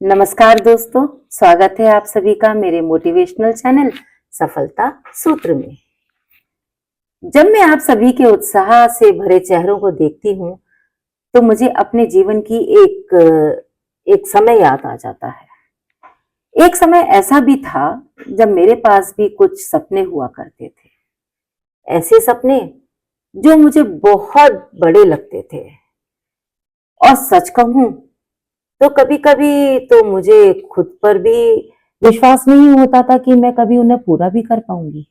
नमस्कार दोस्तों, स्वागत है आप सभी का मेरे मोटिवेशनल चैनल सफलता सूत्र में। जब मैं आप सभी के उत्साह से भरे चेहरों को देखती हूँ, तो मुझे अपने जीवन की एक समय याद आ जाता है। एक समय ऐसा भी था जब मेरे पास भी कुछ सपने हुआ करते थे। ऐसे सपने जो मुझे बहुत बड़े लगते थे और सच कहूँ तो कभी-कभी तो मुझे खुद पर भी विश्वास नहीं होता था कि मैं कभी उन्हें पूरा भी कर पाऊंगी।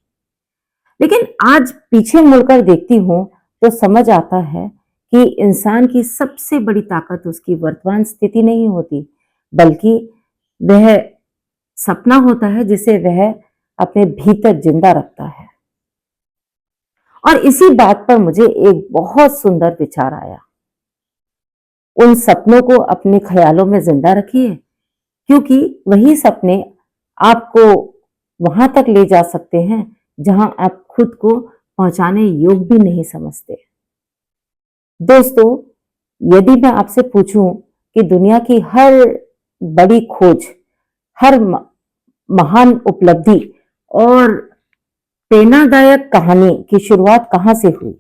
लेकिन आज पीछे मुड़कर देखती हूँ तो समझ आता है कि इंसान की सबसे बड़ी ताकत उसकी वर्तमान स्थिति नहीं होती, बल्कि वह सपना होता है जिसे वह अपने भीतर जिंदा रखता है। और इसी बात पर मुझे एक बहुत सुंदर विचार आया। उन सपनों को अपने ख्यालों में जिंदा रखिए, क्योंकि वही सपने आपको वहां तक ले जा सकते हैं जहां आप खुद को पहुंचाने योग्य भी नहीं समझते। दोस्तों, यदि मैं आपसे पूछूं कि दुनिया की हर बड़ी खोज, हर महान उपलब्धि और प्रेरणादायक कहानी की शुरुआत कहां से हुई,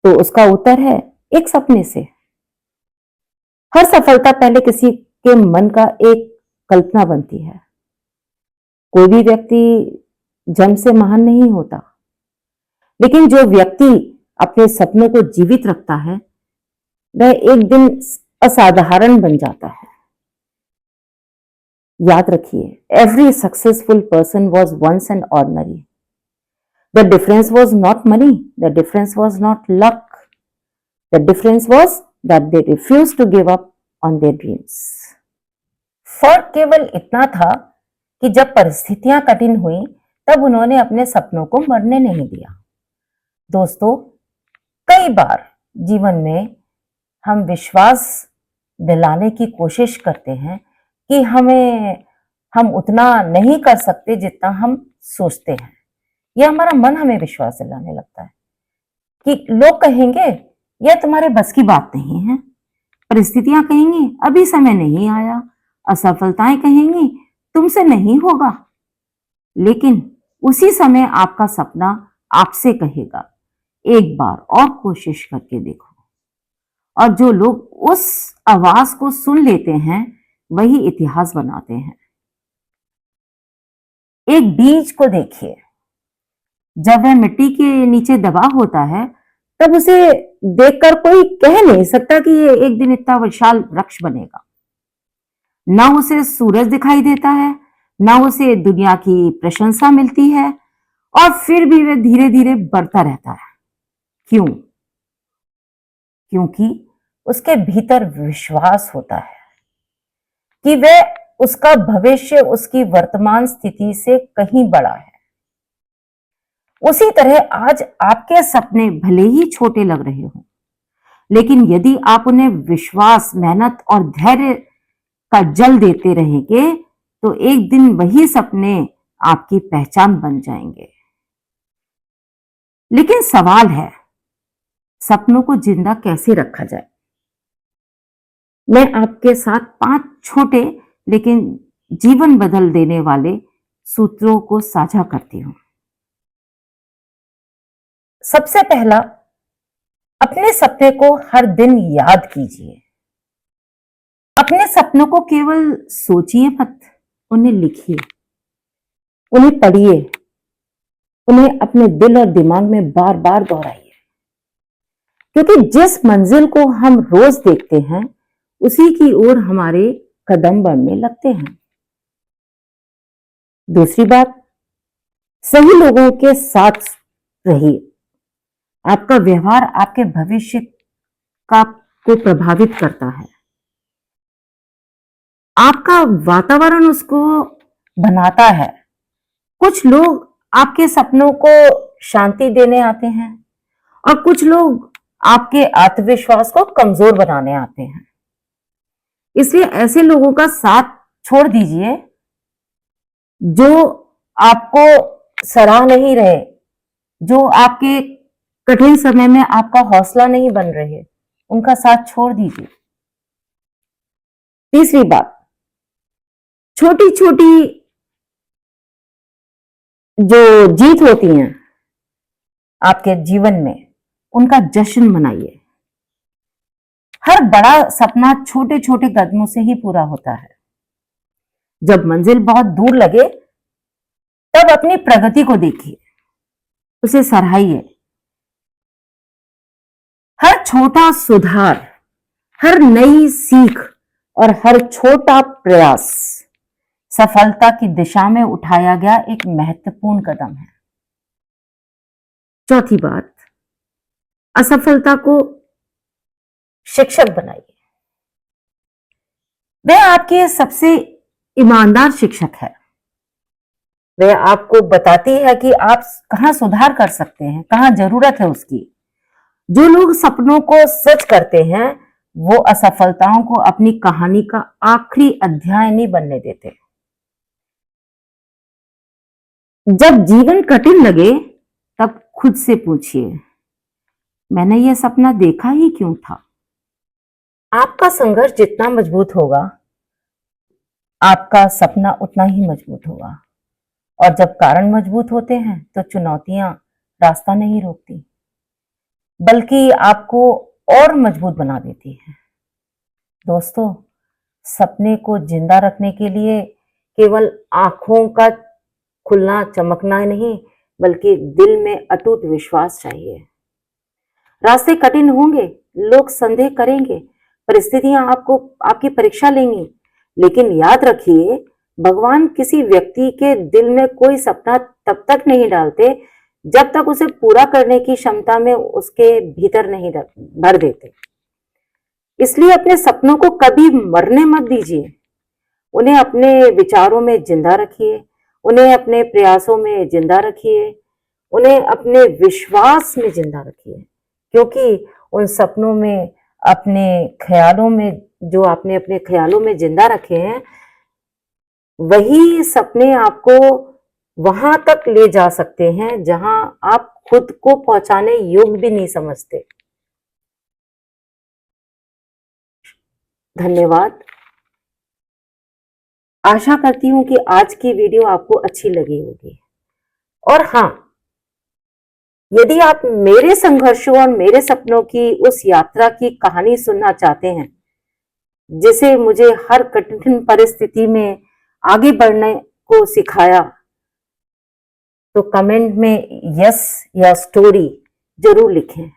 तो उसका उत्तर है एक सपने से। हर सफलता पहले किसी के मन का एक कल्पना बनती है। कोई भी व्यक्ति जन्म से महान नहीं होता, लेकिन जो व्यक्ति अपने सपनों को जीवित रखता है, वह एक दिन असाधारण बन जाता है। याद रखिए, every successful person was once an ordinary. The difference was not money, the difference was not luck, the difference was that they refuse to give up on their dreams. फर्क केवल इतना था कि जब परिस्थितियां कठिन हुई, तब उन्होंने अपने सपनों को मरने नहीं दिया। दोस्तों, कई बार जीवन में हम विश्वास दिलाने की कोशिश करते हैं कि हम उतना नहीं कर सकते जितना हम सोचते हैं। यह हमारा मन हमें विश्वास दिलाने लगता है कि लोग कहेंगे यह तुम्हारे बस की बात नहीं है, परिस्थितियां कहेंगी अभी समय नहीं आया, असफलताएं कहेंगी तुमसे नहीं होगा। लेकिन उसी समय आपका सपना आपसे कहेगा, एक बार और कोशिश करके देखो। और जो लोग उस आवाज को सुन लेते हैं, वही इतिहास बनाते हैं। एक बीज को देखिए, जब वह मिट्टी के नीचे दबा होता है, तब उसे देखकर कोई कह नहीं सकता कि ये एक दिन इतना विशाल वृक्ष बनेगा। ना उसे सूरज दिखाई देता है, ना उसे दुनिया की प्रशंसा मिलती है, और फिर भी वह धीरे धीरे बढ़ता रहता है। क्यों? क्योंकि उसके भीतर विश्वास होता है कि वह उसका भविष्य उसकी वर्तमान स्थिति से कहीं बड़ा है। उसी तरह आज आपके सपने भले ही छोटे लग रहे हों, लेकिन यदि आप उन्हें विश्वास, मेहनत और धैर्य का जल देते रहेंगे, तो एक दिन वही सपने आपकी पहचान बन जाएंगे। लेकिन सवाल है, सपनों को जिंदा कैसे रखा जाए? मैं आपके साथ 5 छोटे लेकिन जीवन बदल देने वाले सूत्रों को साझा करती हूं। सबसे पहला, अपने सपने को हर दिन याद कीजिए। अपने सपनों को केवल सोचिए मत, उन्हें लिखिए, उन्हें पढ़िए, उन्हें अपने दिल और दिमाग में बार बार दोहराइए। क्योंकि जिस मंजिल को हम रोज देखते हैं, उसी की ओर हमारे कदम बढ़ने लगते हैं। दूसरी बात, सही लोगों के साथ रहिए। आपका व्यवहार आपके भविष्य का को प्रभावित करता है। आपका वातावरण उसको बनाता है। कुछ लोग आपके सपनों को शांति देने आते हैं, और कुछ लोग आपके आत्मविश्वास को कमजोर बनाने आते हैं। इसलिए ऐसे लोगों का साथ छोड़ दीजिए जो आपको सराह नहीं रहे, जो आपके कठिन समय में आपका हौसला नहीं बन रहे। उनका साथ छोड़ दीजिए। तीसरी बात, छोटी छोटी जो जीत होती हैं आपके जीवन में, उनका जश्न मनाइए। हर बड़ा सपना छोटे छोटे कदमों से ही पूरा होता है। जब मंजिल बहुत दूर लगे तब अपनी प्रगति को देखिए, उसे सराहिए। हर छोटा सुधार, हर नई सीख और हर छोटा प्रयास सफलता की दिशा में उठाया गया एक महत्वपूर्ण कदम है। चौथी बात, असफलता को शिक्षक बनाइए। वह आपके सबसे ईमानदार शिक्षक है। वह आपको बताती है कि आप कहां सुधार कर सकते हैं, कहां जरूरत है उसकी। जो लोग सपनों को सच करते हैं वो असफलताओं को अपनी कहानी का आखिरी अध्याय नहीं बनने देते। जब जीवन कठिन लगे तब खुद से पूछिए, मैंने यह सपना देखा ही क्यों था। आपका संघर्ष जितना मजबूत होगा, आपका सपना उतना ही मजबूत होगा। और जब कारण मजबूत होते हैं तो चुनौतियां रास्ता नहीं रोकती, बल्कि आपको और मजबूत बना देती है। दोस्तों, सपने को जिंदा रखने के लिए केवल आंखों का खुलना चमकना नहीं, बल्कि दिल में अटूट विश्वास चाहिए। रास्ते कठिन होंगे, लोग संदेह करेंगे, परिस्थितियां आपकी परीक्षा लेंगी, लेकिन याद रखिए, भगवान किसी व्यक्ति के दिल में कोई सपना तब तक नहीं डालते जब तक उसे पूरा करने की क्षमता में उसके भीतर नहीं भर देते। इसलिए अपने सपनों को कभी मरने मत दीजिए। उन्हें अपने विचारों में जिंदा रखिए, उन्हें अपने प्रयासों में जिंदा रखिए, उन्हें अपने विश्वास में जिंदा रखिए, क्योंकि उन सपनों में, अपने ख्यालों में, जो आपने अपने ख्यालों में जिंदा रखे हैं, वही सपने आपको वहां तक ले जा सकते हैं जहां आप खुद को पहुंचाने योग्य भी नहीं समझते। धन्यवाद। आशा करती हूं कि आज की वीडियो आपको अच्छी लगी होगी। और हाँ, यदि आप मेरे संघर्षों और मेरे सपनों की उस यात्रा की कहानी सुनना चाहते हैं, जिसे मुझे हर कठिन परिस्थिति में आगे बढ़ने को सिखाया, तो कमेंट में यस या स्टोरी जरूर लिखें।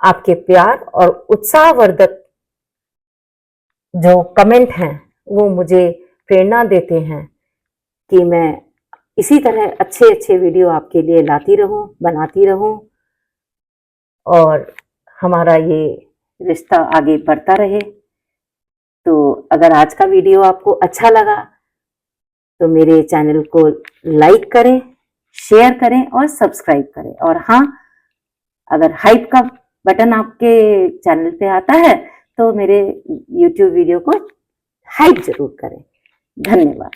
आपके प्यार और उत्साहवर्धक जो कमेंट हैं वो मुझे प्रेरणा देते हैं कि मैं इसी तरह अच्छे अच्छे वीडियो आपके लिए लाती रहूं, बनाती रहूं, और हमारा ये रिश्ता आगे बढ़ता रहे। तो अगर आज का वीडियो आपको अच्छा लगा तो मेरे चैनल को लाइक करें, शेयर करें और सब्सक्राइब करें। और हाँ, अगर हाइप का बटन आपके चैनल पे आता है तो मेरे YouTube वीडियो को हाइप जरूर करें। धन्यवाद।